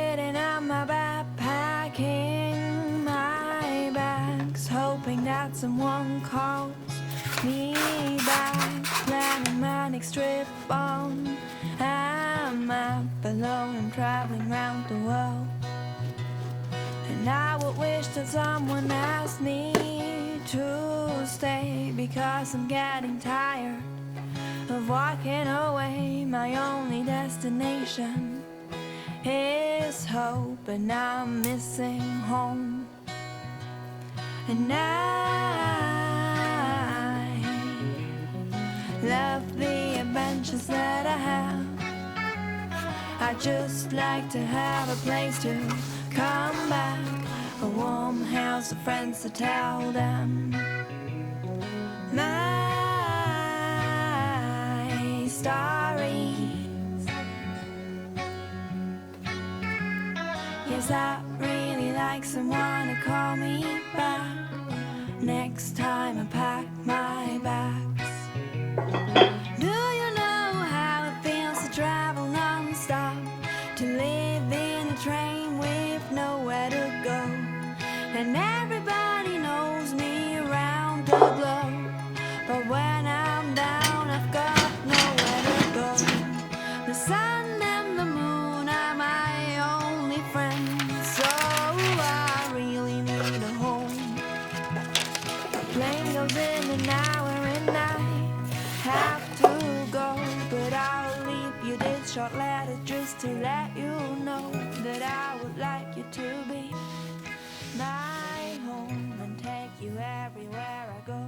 sitting on my back, packing my bags, hoping that someone calls me back, planning my next trip on a map, alone and traveling round the world. And I would wish that someone asked me to stay, because I'm getting tired of walking away. My only destination is hope, and I'm missing home. And I love the adventures that I have. I just like to have a place to come back, a warm house of friends to tell them my stories. Yes, I really like someone to call me back next time I pack my bags. Do you know how it feels to travel non-stop, to live in a train with nowhere to go? And everybody knows me around the globe, but when I'm down I've got nowhere to go. The sun and the moon are my only friends, so I really need a home. The plane goes in an hour and I have to go, but I'll leave you this short letter just to let you know that I would like you to be my home and take you everywhere I go.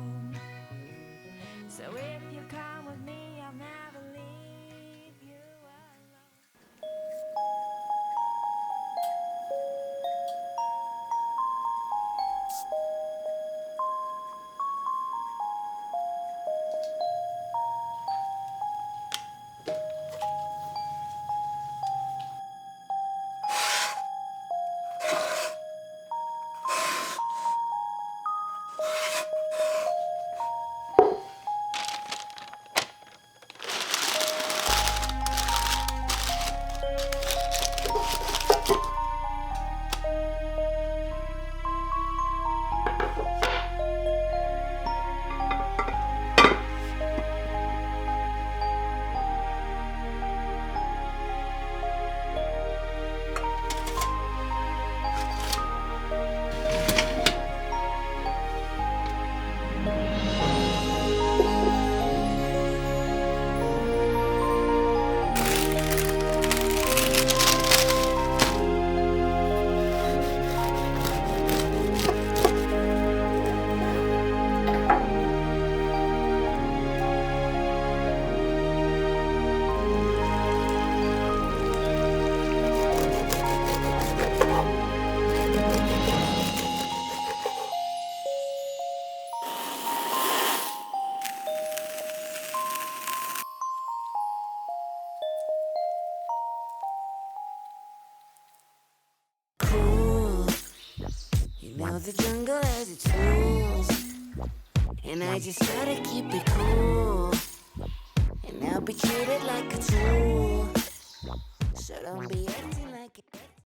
So if you come with me, I'll never leave you alone. The jungle has its rules, and I just gotta keep it cool, and I'll be treated like a tool, so don't be acting like it.